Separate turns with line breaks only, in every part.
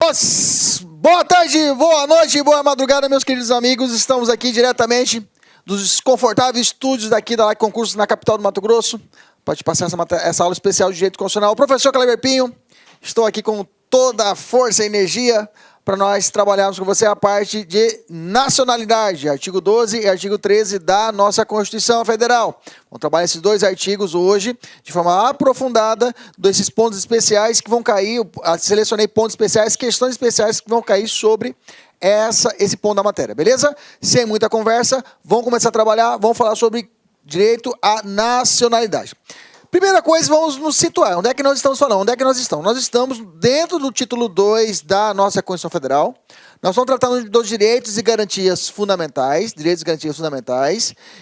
Boa tarde, boa noite, boa madrugada, meus queridos amigos. Estamos aqui diretamente dos confortáveis estúdios daqui da Like Concursos na capital do Mato Grosso. Pode passar essa aula especial de Direito Constitucional. Professor Kleber Pinho, estou aqui com toda a força e energia para nós trabalharmos com você a parte de nacionalidade, artigo 12 e artigo 13 da nossa Constituição Federal. Vamos trabalhar esses dois artigos hoje de forma aprofundada, desses pontos especiais que vão cair, selecionei pontos especiais, questões especiais que vão cair sobre esse ponto da matéria, beleza? Sem muita conversa, vamos começar a trabalhar, vamos falar sobre direito à nacionalidade. Primeira coisa, vamos nos situar. Onde é que nós estamos falando? Onde é que nós estamos? Nós estamos dentro do título 2 da nossa Constituição Federal. Nós estamos tratando dos direitos e garantias fundamentais,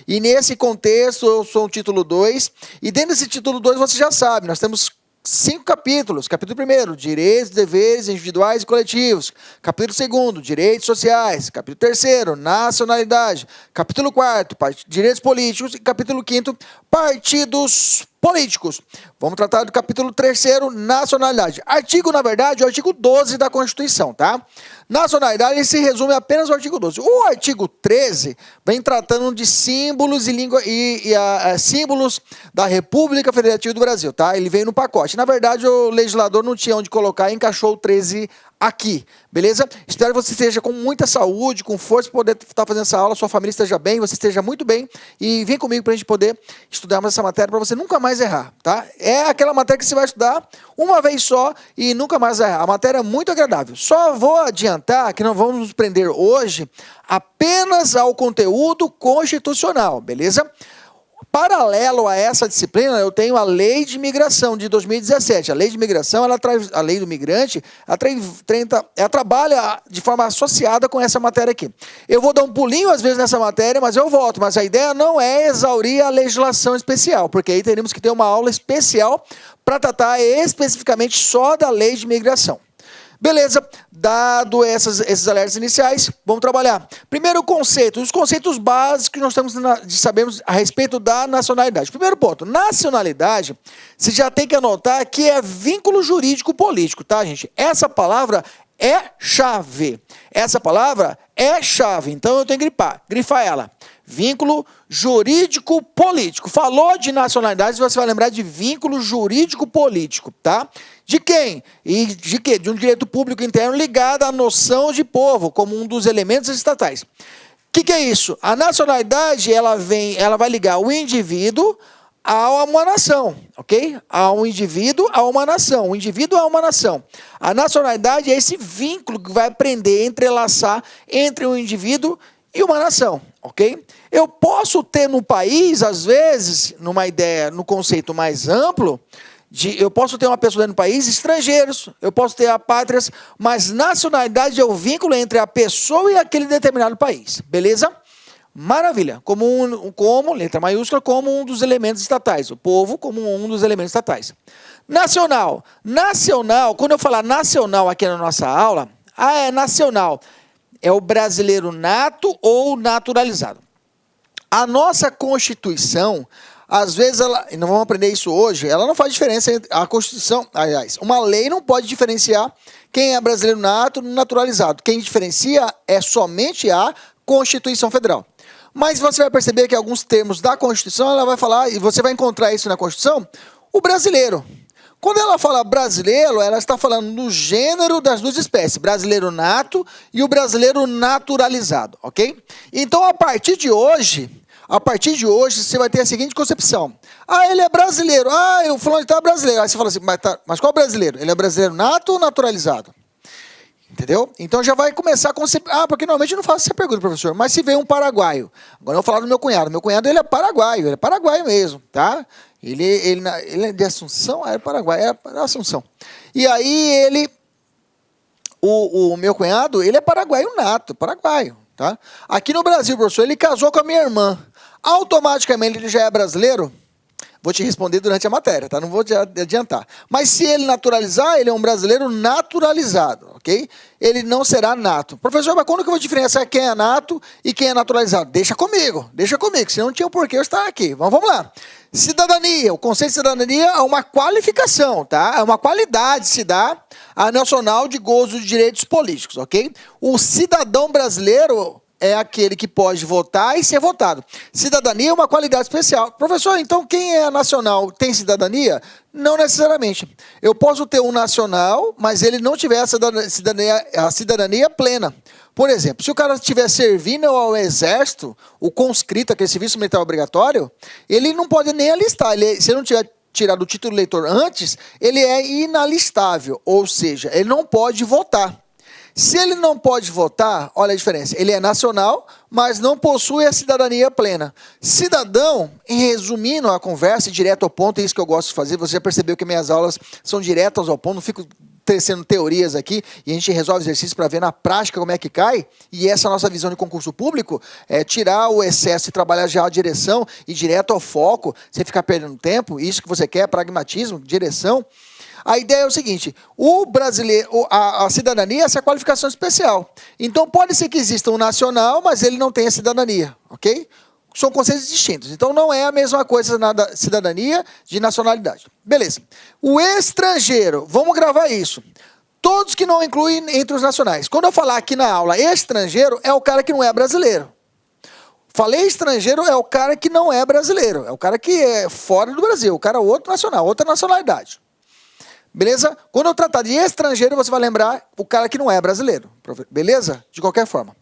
e nesse contexto eu sou o título 2, e dentro desse título 2 você já sabe, nós temos 5 capítulos. Capítulo 1º, direitos, deveres individuais e coletivos. Capítulo 2º, direitos sociais. Capítulo 3º, nacionalidade. Capítulo 4º, direitos políticos. E capítulo 5º, partidos políticos. Vamos tratar do capítulo 3º, nacionalidade. Artigo, na verdade, é o artigo 12 da Constituição, tá? Nacionalidade, ele se resume apenas ao artigo 12. O artigo 13 vem tratando de símbolos símbolos da República Federativa do Brasil, tá? Ele veio no pacote. Na verdade, o legislador não tinha onde colocar e encaixou o 13 aqui, beleza? Espero que você esteja com muita saúde, com força para poder estar fazendo essa aula, sua família esteja bem, você esteja muito bem, e vem comigo para a gente poder estudarmos essa matéria para você nunca mais errar, tá? É aquela matéria que você vai estudar uma vez só e nunca mais errar. A matéria é muito agradável. Só vou adiantar que nós vamos nos prender hoje apenas ao conteúdo constitucional, beleza? Paralelo a essa disciplina, eu tenho a Lei de Imigração de 2017. A Lei de Imigração, a Lei do Migrante, ela trabalha de forma associada com essa matéria aqui. Eu vou dar um pulinho às vezes nessa matéria, mas eu volto. Mas a ideia não é exaurir a legislação especial, porque aí teríamos que ter uma aula especial para tratar especificamente só da Lei de Imigração. Beleza, dado esses alertas iniciais, vamos trabalhar. Primeiro conceito, os conceitos básicos que nós temos de sabermos a respeito da nacionalidade. Primeiro ponto, nacionalidade, você já tem que anotar que é vínculo jurídico político, tá, gente? Essa palavra é chave. Essa palavra é chave, então eu tenho que grifar ela. Vínculo jurídico político. Falou de nacionalidade, você vai lembrar de vínculo jurídico político, tá? De quem? E de quê? De um direito público interno ligado à noção de povo, como um dos elementos estatais. O que é isso? A nacionalidade, ela vai ligar o indivíduo a uma nação, ok? A um indivíduo a uma nação, o indivíduo a uma nação. A nacionalidade é esse vínculo que vai prender, entrelaçar entre um indivíduo e uma nação, ok? Eu posso ter no país, às vezes, numa ideia, no conceito mais amplo, eu posso ter uma pessoa dentro do país, estrangeiros, eu posso ter apátridas, mas nacionalidade é o vínculo entre a pessoa e aquele determinado país, beleza? Maravilha, como letra maiúscula, como um dos elementos estatais, o povo como um dos elementos estatais. Nacional, quando eu falar nacional aqui na nossa aula, é nacional, é o brasileiro nato ou naturalizado. A nossa Constituição, às vezes, e não vamos aprender isso hoje, ela não faz diferença entre a Constituição, aliás, uma lei não pode diferenciar quem é brasileiro nato e naturalizado. Quem diferencia é somente a Constituição Federal. Mas você vai perceber que alguns termos da Constituição, ela vai falar, e você vai encontrar isso na Constituição, o brasileiro. Quando ela fala brasileiro, ela está falando do gênero das duas espécies, brasileiro nato e o brasileiro naturalizado, ok? Então, a partir de hoje, você vai ter a seguinte concepção. Ah, ele é brasileiro. Ah, o fulano está brasileiro. Aí você fala assim, mas qual brasileiro? Ele é brasileiro nato ou naturalizado? Entendeu? Então já vai começar a conceber. Ah, porque normalmente eu não faço essa pergunta, professor. Mas se vem um paraguaio. Agora eu vou falar do meu cunhado. Meu cunhado, ele é paraguaio mesmo, tá? Ele é de Assunção? É Paraguai, é Assunção. E aí o meu cunhado, ele é paraguaio nato, paraguaio, tá? Aqui no Brasil, professor, ele casou com a minha irmã. Automaticamente ele já é brasileiro? Vou te responder durante a matéria, tá? Não vou te adiantar. Mas se ele naturalizar, ele é um brasileiro naturalizado, ok? Ele não será nato. Professor, mas quando que eu vou diferenciar quem é nato e quem é naturalizado? Deixa comigo, senão não tinha um porquê eu estar aqui. Vamos lá. Cidadania, o conceito de cidadania é uma qualificação, tá? É uma qualidade que se dá a nacional de gozo de direitos políticos, ok? O cidadão brasileiro é aquele que pode votar e ser votado. Cidadania é uma qualidade especial. Professor, então quem é nacional tem cidadania? Não necessariamente. Eu posso ter um nacional, mas ele não tiver a cidadania plena. Por exemplo, se o cara estiver servindo ao exército, o conscrito, aquele serviço militar obrigatório, ele não pode nem alistar. Se ele não tiver tirado o título de eleitor antes, ele é inalistável, ou seja, ele não pode votar. Se ele não pode votar, olha a diferença, ele é nacional, mas não possui a cidadania plena. Cidadão, resumindo a conversa, direto ao ponto, é isso que eu gosto de fazer, você já percebeu que minhas aulas são diretas ao ponto, não fico tecendo teorias aqui, e a gente resolve exercícios para ver na prática como é que cai, e essa nossa visão de concurso público é tirar o excesso e trabalhar já a direção, e direto ao foco, você ficar perdendo tempo, isso que você quer, pragmatismo, direção. A ideia é o seguinte, o brasileiro, a cidadania é essa qualificação especial. Então pode ser que exista um nacional, mas ele não tenha cidadania, ok? São conceitos distintos. Então não é a mesma coisa nada cidadania de nacionalidade. Beleza. O estrangeiro, vamos gravar isso. Todos que não incluem entre os nacionais. Quando eu falar aqui na aula estrangeiro, é o cara que não é brasileiro. Falei estrangeiro, é o cara que não é brasileiro. É o cara que é fora do Brasil. O cara é outro nacional, outra nacionalidade. Beleza? Quando eu tratar de estrangeiro, você vai lembrar o cara que não é brasileiro. Beleza? De qualquer forma.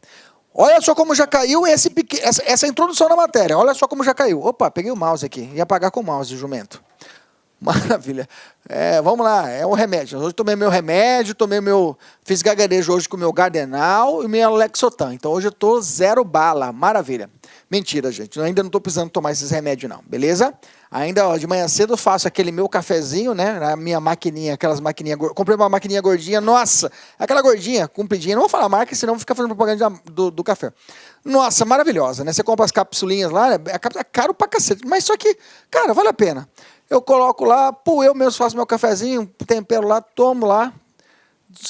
Olha só como já caiu essa introdução na matéria. Olha só como já caiu. Opa, peguei o mouse aqui. Ia apagar com o mouse, jumento. Maravilha. Vamos lá, é um remédio. Hoje tomei meu remédio, fiz gagarejo hoje com o meu Gardenal e meu Lexotan. Então hoje eu tô 0 bala. Maravilha. Mentira, gente. Eu ainda não tô precisando tomar esses remédios, não. Beleza? Ainda ó, de manhã cedo eu faço aquele meu cafezinho, né? Na minha maquininha, aquelas maquininhas. Comprei uma maquininha gordinha. Nossa, aquela gordinha, compridinha. Não vou falar a marca, senão vou ficar fazendo propaganda do café. Nossa, maravilhosa, né? Você compra as capsulinhas lá, é caro pra cacete. Mas só que, cara, vale a pena. Eu coloco lá, eu mesmo faço meu cafezinho, tempero lá, tomo lá.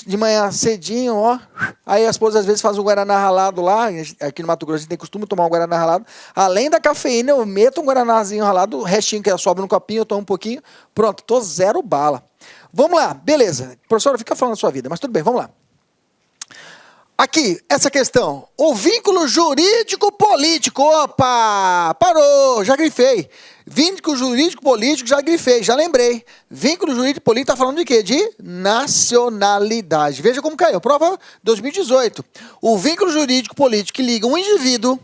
De manhã cedinho, ó. Aí a esposa às vezes faz um guaraná ralado lá. Aqui no Mato Grosso a gente tem costume de tomar um guaraná ralado. Além da cafeína, eu meto um guaranazinho ralado, o restinho que sobra no copinho, eu tomo um pouquinho. Pronto, tô 0 bala. Vamos lá, beleza. Professora, fica falando da sua vida, mas tudo bem, vamos lá. Aqui, essa questão. O vínculo jurídico político. Opa! Parou, já grifei. Vínculo jurídico político, já grifei, já lembrei. Vínculo jurídico político está falando de quê? De nacionalidade. Veja como caiu. Prova 2018. O vínculo jurídico político que liga um indivíduo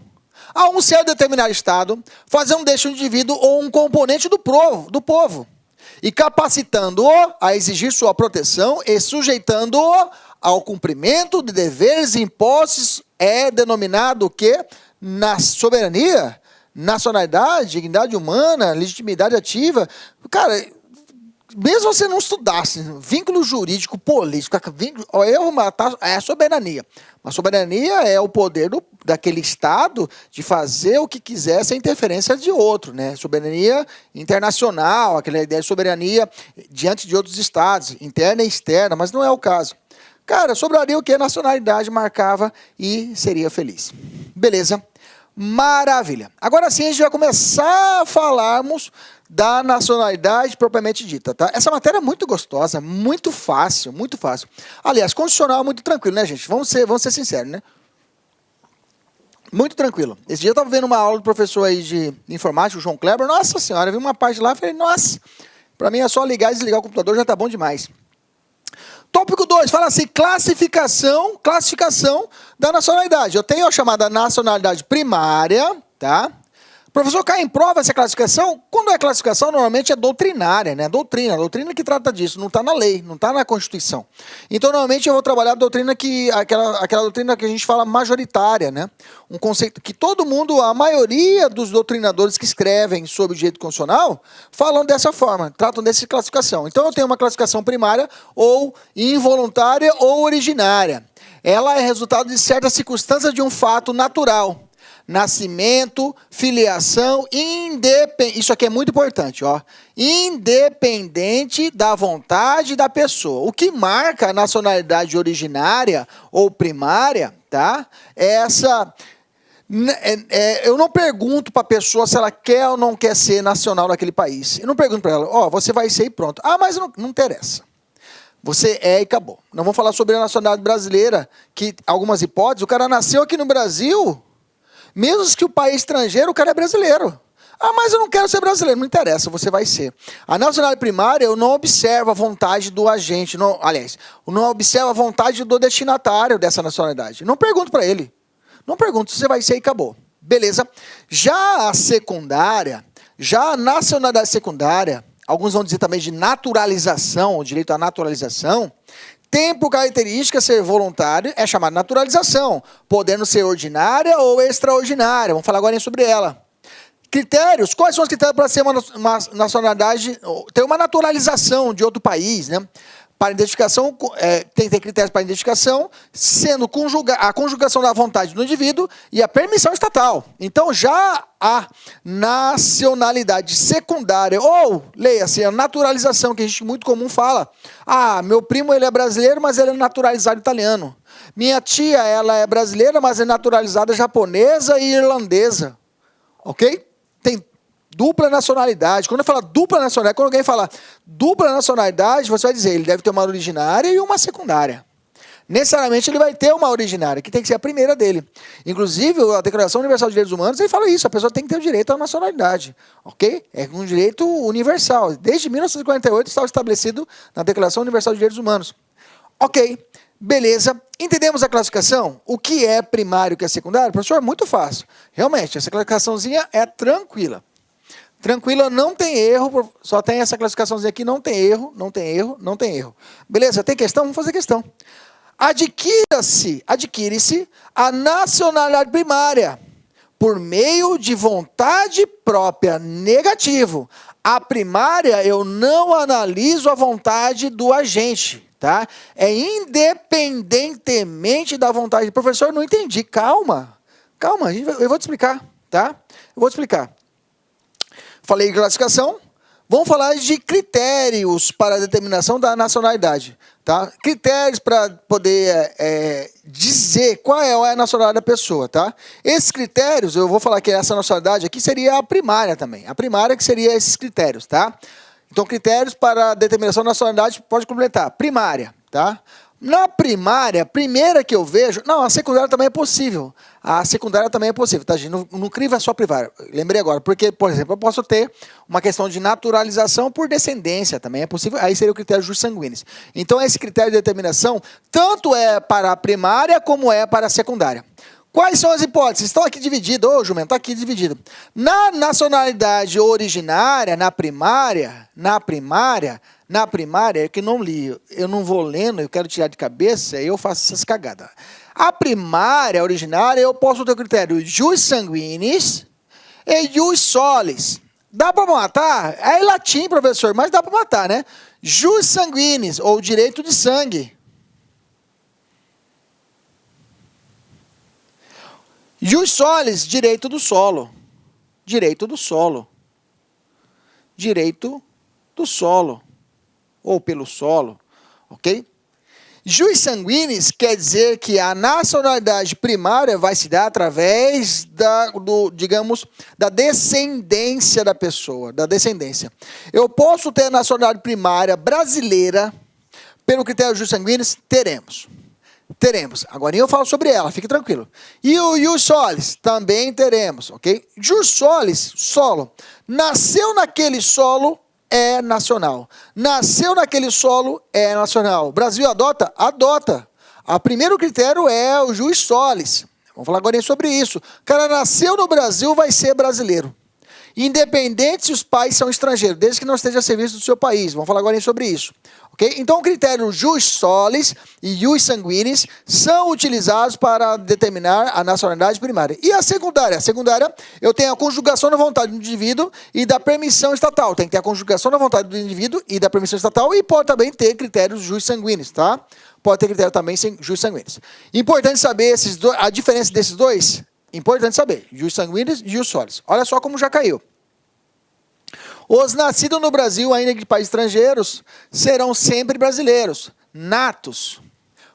a um certo determinado estado, fazendo deste um indivíduo ou um componente do povo e capacitando-o a exigir sua proteção e sujeitando-o ao cumprimento de deveres e impostos é denominado o quê? Na soberania, nacionalidade, dignidade humana, legitimidade ativa. Cara, mesmo você não estudasse vínculo jurídico político, é a soberania. A soberania é o poder daquele Estado de fazer o que quiser sem interferência de outro, né? Soberania internacional, aquela ideia de soberania diante de outros Estados, interna e externa, mas não é o caso. Cara, sobraria o que? Nacionalidade marcava e seria feliz. Beleza? Maravilha. Agora sim a gente vai começar a falarmos da nacionalidade propriamente dita, tá? Essa matéria é muito gostosa, muito fácil, muito fácil. Aliás, constitucional é muito tranquilo, né, gente? Vamos ser sinceros, né? Muito tranquilo. Esse dia eu estava vendo uma aula do professor aí de informática, o João Kleber. Nossa senhora, eu vi uma parte lá e falei, nossa, para mim é só ligar e desligar o computador, já tá bom demais. Tópico 2, fala assim, classificação da nacionalidade. Eu tenho a chamada nacionalidade primária, tá? Professor, cai em prova essa classificação? Quando é classificação, normalmente é doutrinária, né? Doutrina que trata disso, não está na lei, não está na Constituição. Então, normalmente eu vou trabalhar a doutrina aquela doutrina que a gente fala majoritária, né? Um conceito que todo mundo, a maioria dos doutrinadores que escrevem sobre o direito constitucional, falam dessa forma, tratam dessa classificação. Então, eu tenho uma classificação primária, ou involuntária, ou originária. Ela é resultado de certas circunstâncias de um fato natural. Nascimento, filiação, isso aqui é muito importante, ó. Independente da vontade da pessoa. O que marca a nacionalidade originária ou primária, tá? Eu não pergunto para a pessoa se ela quer ou não quer ser nacional daquele país. Eu não pergunto para ela, ó, você vai ser e pronto. Ah, mas não interessa. Você é e acabou. Não vamos falar sobre a nacionalidade brasileira, que algumas hipóteses, o cara nasceu aqui no Brasil, mesmo que o país estrangeiro, o cara é brasileiro. Ah, mas eu não quero ser brasileiro. Não interessa, você vai ser. A nacionalidade primária, eu não observo a vontade do agente. Não, aliás, eu não observo a vontade do destinatário dessa nacionalidade. Não pergunto para ele. Não pergunto, você vai ser e acabou. Beleza. Já a secundária, já a nacionalidade secundária, alguns vão dizer também de naturalização, o direito à naturalização, tem por característica ser voluntário, é chamada naturalização, podendo ser ordinária ou extraordinária. Vamos falar agora sobre ela. Critérios, quais são os critérios para ser uma nacionalidade, ter uma naturalização de outro país, né? Para identificação, tem que ter critérios para identificação, sendo a conjugação da vontade do indivíduo e a permissão estatal. Então, já a nacionalidade secundária, ou, leia-se, a naturalização, que a gente muito comum fala. Ah, meu primo ele é brasileiro, mas ele é naturalizado italiano. Minha tia, ela é brasileira, mas é naturalizada japonesa e irlandesa. Ok? Tem dupla nacionalidade. Quando eu falo dupla nacionalidade, quando alguém fala dupla nacionalidade, você vai dizer, ele deve ter uma originária e uma secundária. Necessariamente ele vai ter uma originária, que tem que ser a primeira dele. Inclusive, a Declaração Universal de Direitos Humanos, ele fala isso, a pessoa tem que ter o direito à nacionalidade. Ok? É um direito universal. Desde 1948 estava estabelecido na Declaração Universal de Direitos Humanos. Ok, beleza. Entendemos a classificação? O que é primário e o que é secundário? Professor, é muito fácil. Realmente, essa classificaçãozinha é tranquila. Tranquila, não tem erro, só tem essa classificaçãozinha aqui, não tem erro, não tem erro, não tem erro. Beleza, tem questão? Vamos fazer questão. Adquire-se a nacionalidade primária por meio de vontade própria, negativo. A primária, eu não analiso a vontade do agente, tá? É independentemente da vontade. Professor, não entendi. Calma, eu vou te explicar, tá? Eu vou te explicar. Falei de classificação, vamos falar de critérios para a determinação da nacionalidade. Tá? Critérios para poder dizer qual é a nacionalidade da pessoa. Tá? Esses critérios, eu vou falar que essa nacionalidade aqui seria a primária também. A primária que seria esses critérios. Tá? Então, critérios para a determinação da nacionalidade, pode complementar. Primária. Tá? Na primária, primeira que eu vejo... Não, a secundária também é possível. A secundária também é possível, tá, gente? Não criva só primária. Lembrei agora, porque, por exemplo, eu posso ter uma questão de naturalização por descendência, também é possível. Aí seria o critério jus sanguinis. Então, esse critério de determinação, tanto é para a primária, como é para a secundária. Quais são as hipóteses? Estão aqui divididas. Ô, Jumento, está aqui dividido. Na nacionalidade originária, na primária, que não li, eu não vou lendo, eu quero tirar de cabeça, eu faço essas cagadas. A primária, originária, eu posso ter o critério jus sanguinis e jus solis. Dá para matar? É em latim, professor, mas dá para matar, né? Jus sanguinis, ou direito de sangue. Jus solis, direito do solo. Direito do solo. Direito do solo. Ou pelo solo, ok? Jus sanguinis quer dizer que a nacionalidade primária vai se dar através da descendência da pessoa, da descendência. Eu posso ter a nacionalidade primária brasileira pelo critério jus sanguinis? Teremos. Agora eu falo sobre ela, fique tranquilo. E o jus solis? Também teremos, ok? Jus solis, solo. Nasceu naquele solo, é nacional. Nasceu naquele solo, é nacional. O Brasil adota? Adota. O primeiro critério é o jus solis. Vamos falar agora sobre isso. O cara nasceu no Brasil, vai ser brasileiro. Independente se os pais são estrangeiros, desde que não esteja a serviço do seu país. Vamos falar agora sobre isso. Okay? Então, o critério jus solis e jus sanguinis são utilizados para determinar a nacionalidade primária. E a secundária? A secundária, eu tenho a conjugação da vontade do indivíduo e da permissão estatal. Tem que ter a conjugação da vontade do indivíduo e da permissão estatal e pode também ter critérios jus sanguinis, tá? Pode ter critério também jus sanguinis. Importante saber a diferença desses dois? Importante saber. Jus sanguinis e jus solis. Olha só como já caiu. Os nascidos no Brasil, ainda de países estrangeiros, serão sempre brasileiros, natos.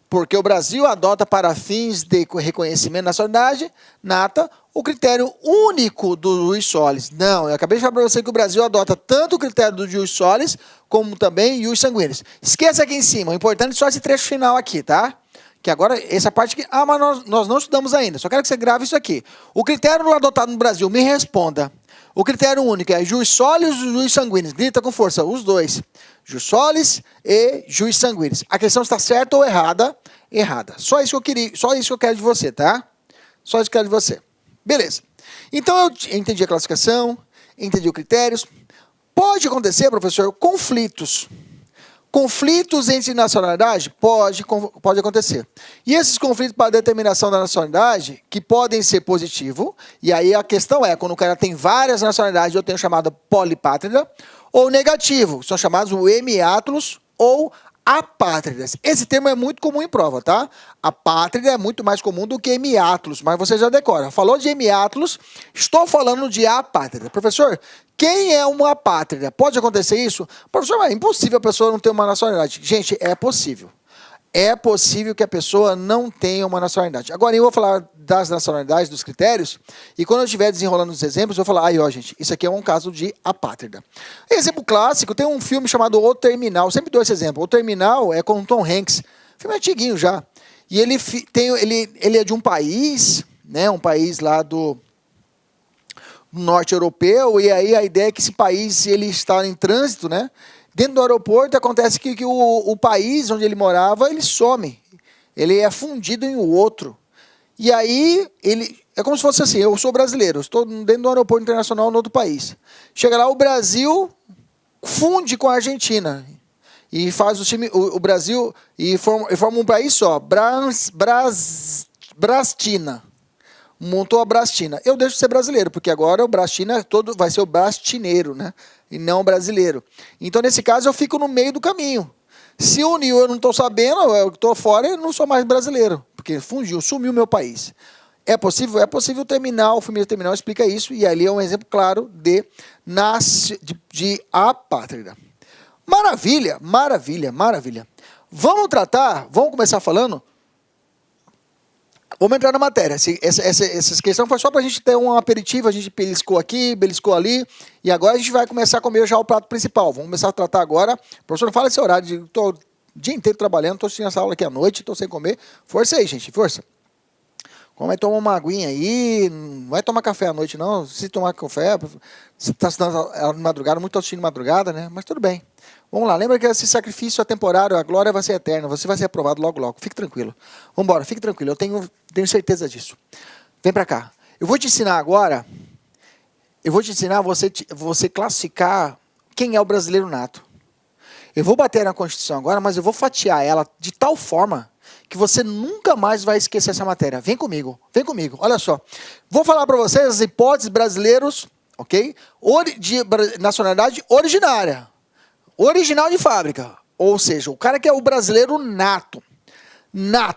Porque o Brasil adota para fins de reconhecimento da nacionalidade nata o critério único do jus solis. Não, eu acabei de falar para você que o Brasil adota tanto o critério do jus solis como também jus sanguinis. Esqueça aqui em cima, o importante é só esse trecho final aqui, tá? Que agora, essa parte que... Ah, mas nós não estudamos ainda, só quero que você grave isso aqui. O critério adotado no Brasil, me responda. O critério único é jus solis ou jus sanguinis? Grita com força, os dois. Jus solis e jus sanguinis. A questão está certa ou errada? Errada. Só isso que eu queria, só isso que eu quero de você, tá? Só isso que eu quero de você. Beleza. Então eu entendi a classificação, entendi os critérios. Pode acontecer, professor, conflitos. Conflitos entre nacionalidade? Pode acontecer. E esses conflitos para a determinação da nacionalidade, que podem ser positivos, e aí a questão é, quando o cara tem várias nacionalidades, eu tenho chamada polipátrida, ou negativo, são chamados o hemiátulos ou apátridas. Esse termo é muito comum em prova, tá? Apátrida é muito mais comum do que hemiátulos, mas você já decora. Falou de hemiátulos, estou falando de apátrida. Professor, quem é uma apátrida? Pode acontecer isso? Professor, mas é impossível a pessoa não ter uma nacionalidade. Gente, é possível. É possível que a pessoa não tenha uma nacionalidade. Agora eu vou falar das nacionalidades, dos critérios, e quando eu estiver desenrolando os exemplos, eu vou falar, aí ó, gente, isso aqui é um caso de apátrida. Exemplo clássico, tem um filme chamado O Terminal, sempre dou esse exemplo. O Terminal é com o Tom Hanks, filme antiguinho já. E ele é de um país, né, um país lá do norte europeu, e aí a ideia é que esse país ele está em trânsito, né? Dentro do aeroporto acontece que o país onde ele morava, ele some. Ele é fundido em outro. E aí, é como se fosse assim, eu sou brasileiro, estou dentro do aeroporto internacional em outro país. Chega lá, o Brasil funde com a Argentina. E faz o Brasil, e forma um país só, Brastina. Montou a Brastina. Eu deixo de ser brasileiro, porque agora o Brastina vai ser o brastineiro, né? E não o brasileiro. Então, nesse caso, eu fico no meio do caminho. Se uniu, eu não estou sabendo, eu estou fora e não sou mais brasileiro, porque fundiu, sumiu meu país. É possível? É possível. O terminal, o filme Terminal explica isso, e ali é um exemplo claro de apátrida. Maravilha, maravilha, maravilha. Vamos começar falando. Vamos entrar na matéria. Essa questão foi só para a gente ter um aperitivo, a gente beliscou aqui, beliscou ali, e agora a gente vai começar a comer já o prato principal. Vamos começar a tratar agora. Professor, não fala esse horário, estou o dia inteiro trabalhando, estou assistindo essa aula aqui à noite, estou sem comer. Força aí, gente, força. Como vai tomar uma aguinha aí, não vai tomar café à noite não, se tomar café, você está estudando de madrugada, muito assistindo de madrugada, né? Mas tudo bem. Vamos lá, lembra que esse sacrifício é temporário, a glória vai ser eterna, você vai ser aprovado logo, logo. Fique tranquilo. Vamos embora, fique tranquilo, eu tenho certeza disso. Vem para cá. Eu vou te ensinar agora, você classificar quem é o brasileiro nato. Eu vou bater na Constituição agora, mas eu vou fatiar ela de tal forma que você nunca mais vai esquecer essa matéria. Vem comigo, olha só. Vou falar para vocês as hipóteses brasileiros, ok? De nacionalidade originária. Original de fábrica, ou seja, o cara que é o brasileiro nato.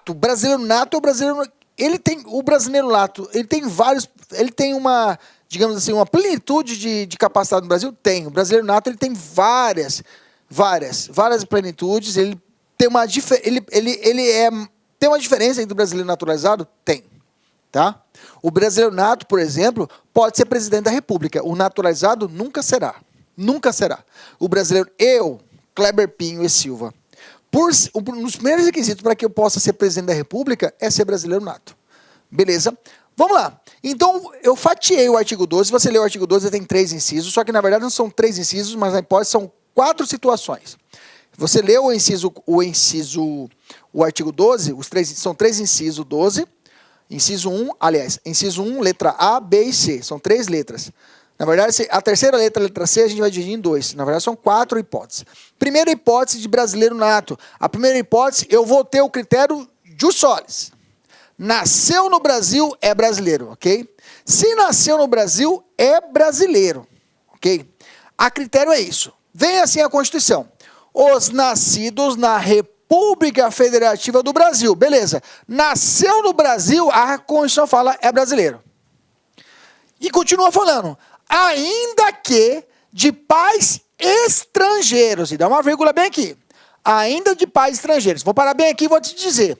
O brasileiro nato é o brasileiro... O brasileiro nato, ele tem uma, digamos assim, uma plenitude de capacidade no Brasil? Tem. O brasileiro nato, ele tem várias plenitudes, ele tem uma diferença entre o brasileiro naturalizado? Tem. Tá? O brasileiro nato, por exemplo, pode ser presidente da República. O naturalizado nunca será. Nunca será. O brasileiro, Kleber Pinho e Silva, nos primeiros requisitos para que eu possa ser presidente da República é ser brasileiro nato. Beleza? Vamos lá. Então, eu fatiei o artigo 12. Se você ler o artigo 12, tem 3 incisos, só que na verdade não são 3 incisos, mas na hipótese são 4 situações. Você leu o artigo 12, são 3 incisos 12. Inciso 1, letra A, B e C. São 3 letras. Na verdade, a terceira letra, a letra C, a gente vai dividir em 2. Na verdade, são 4 hipóteses. Primeira hipótese de brasileiro nato. A primeira hipótese, eu vou ter o critério jus solis. Nasceu no Brasil, é brasileiro, ok? Se nasceu no Brasil, é brasileiro, ok? A critério é isso. Vem assim a Constituição. Os nascidos na República Federativa do Brasil. Beleza. Nasceu no Brasil, a Constituição fala, é brasileiro. E continua falando. Ainda que de pais estrangeiros, e dá uma vírgula bem aqui, ainda de pais estrangeiros. Vou parar bem aqui e vou te dizer.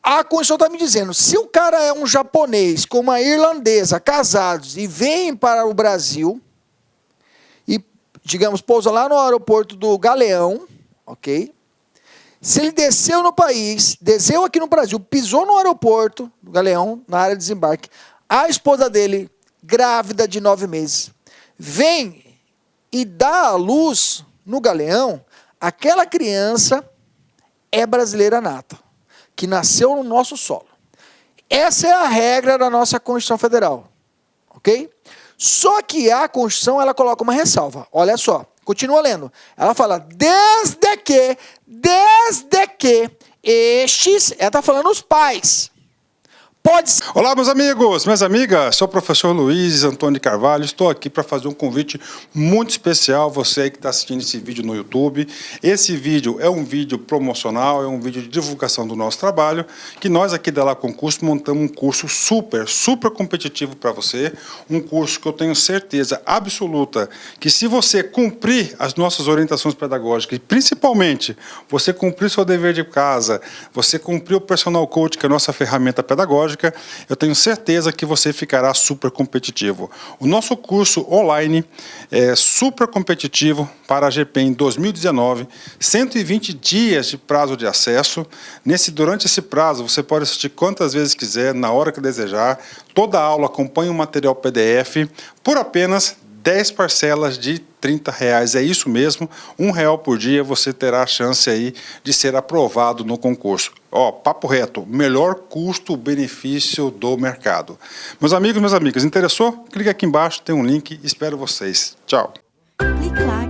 A Constituição está me dizendo, se o cara é um japonês com uma irlandesa, casados, e vem para o Brasil, e, digamos, pousa lá no aeroporto do Galeão, ok? Se ele desceu no país, desceu aqui no Brasil, pisou no aeroporto do Galeão, na área de desembarque, a esposa dele, grávida de 9 meses, vem e dá à luz no Galeão, aquela criança é brasileira nata, que nasceu no nosso solo. Essa é a regra da nossa Constituição Federal, ok? Só que a Constituição, ela coloca uma ressalva, olha só, continua lendo, ela fala, desde que estes, ela está falando os pais, pode ser.
Olá, meus amigos, minhas amigas, sou o professor Luiz Antônio de Carvalho, estou aqui para fazer um convite muito especial, você aí que está assistindo esse vídeo no YouTube. Esse vídeo é um vídeo promocional, é um vídeo de divulgação do nosso trabalho, que nós aqui da La Concurso montamos um curso super competitivo para você, um curso que eu tenho certeza absoluta que se você cumprir as nossas orientações pedagógicas, e principalmente você cumprir seu dever de casa, você cumprir o Personal Coach, que é a nossa ferramenta pedagógica, eu tenho certeza que você ficará super competitivo. O nosso curso online é super competitivo para a GPEM 2019, 120 dias de prazo de acesso. Durante esse prazo, você pode assistir quantas vezes quiser, na hora que desejar. Toda aula acompanha um material PDF por apenas 10 parcelas de R$30, é isso mesmo, R$1 por dia você terá a chance aí de ser aprovado no concurso. Ó, papo reto, melhor custo-benefício do mercado. Meus amigos, minhas amigas, interessou? Clique aqui embaixo, tem um link, espero vocês. Tchau.
Clique lá.